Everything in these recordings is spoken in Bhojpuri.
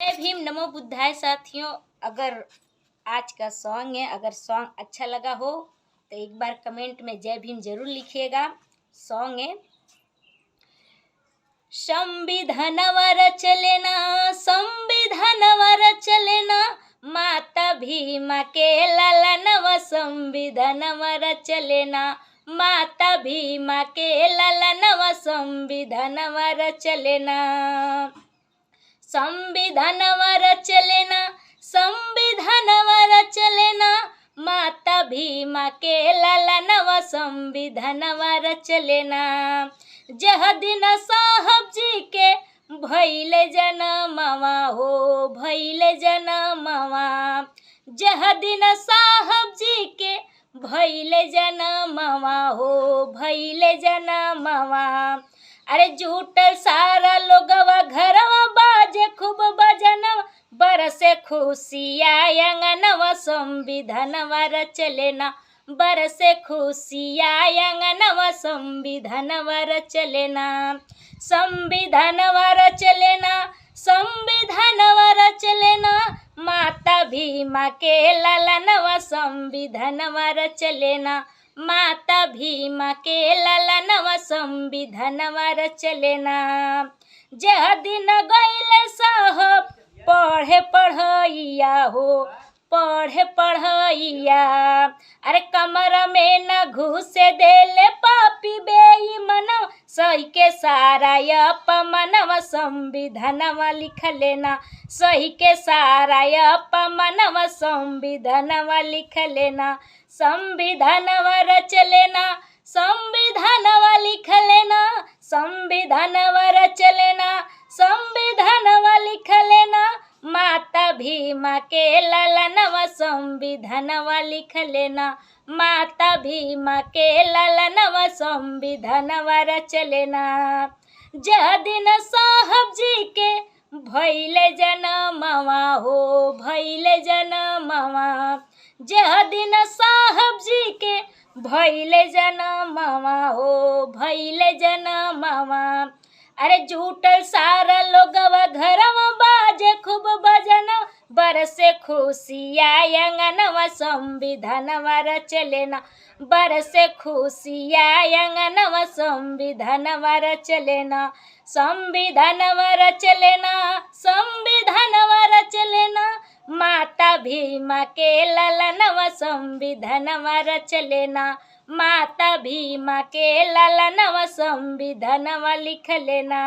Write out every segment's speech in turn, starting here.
जय भीम नमो बुद्धाय साथियों। अगर आज का सॉन्ग है, अगर सॉन्ग अच्छा लगा हो तो एक बार कमेंट में जय भीम जरूर लिखिएगा। सॉन्ग है संविधानवर चलेना, संविधानवर चलेना, माता भीमा के लालनवा संविधानवर चलेना, माता भीमा के लालनवा संविधानवर चलेना, संविधानवर चलेना, संविधानवर चलेना, माता भीमा के लालनवा संविधानवर चलेना। जह दिन साहब जी के भइले जनमवा हो, भइले जनमवा, जह दिन साहब जी के भइले जनमवा हो, भइले जनमवा। अरे जुटल सारा लोगवा घरवा बाजे खूब बजनवा, बरसे खुशिया अंगनवा संविधानवर चलेना, बरसे खुशिया अंगनवा संविधानवर चलेना, संविधानवर चलेना, संविधानवर चलेना, माता भीमा के लालनवा संविधानवर चलेना, माता भीमा के लालनवा संविधानवर चलेना। जह दिन गइले साहब पढ़े पढ़ैया हो, पढ़े पढ़ैया, अरे कमर में न घुसे देले पापी बेईमानवा, सही के सारा अपमानवा संविधानवा लिख लेना, सही के सारा अपमानवा संविधानवा लिख लेना, संविधानवर चलेना, संविधानवा लिख लेना, संविधानवर चलेना, संविधानवा लिख लेना, माता भीमा के लालनवा संविधानवा लिख लेना, माता भीमा के लालनवा संविधानवर चलेना। जह दिन साहब जी के भइले जनमवा हो, भइले जनमवा, जह दिन साहब जी के भइले जनमवा हो, भइले जनमवा। अरे जुटल सारा लोगवा घरवा बाजे खूब बजनवा, बरसे खुशिया अंगनवा संविधानवर चलेना, बरसे खुशिया अंगनवा संविधानवर चलेना, संविधानवर चलेना, संविधानवर चलेना, माता भीमा के लालनवा संविधानवर चलेना, माता भीमा के लालनवा संविधानवा लिख लेना।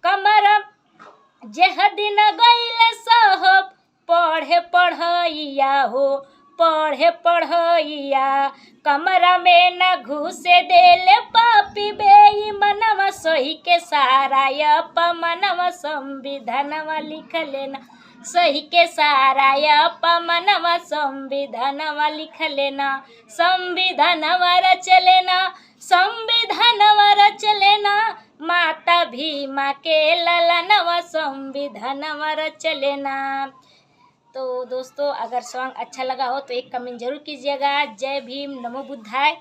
कमर जह दिन गइले साहब पढ़े पढ़ैया हो, पढ़े पढ़ैया, कमरा में न घुसे देले पापी बेईमानवा, सही के सारा अपमानवा संविधानवा लिख लेना, सही के सारा अपमानवा संविधानवा लिख लेना, संविधानवर चलेना, संविधानवर चलेना, माता भीमा के लालनवा संविधानवर चलेना। तो दोस्तों, अगर सॉन्ग अच्छा लगा हो तो एक कमेंट जरूर कीजिएगा। जय भीम नमो बुद्धाय।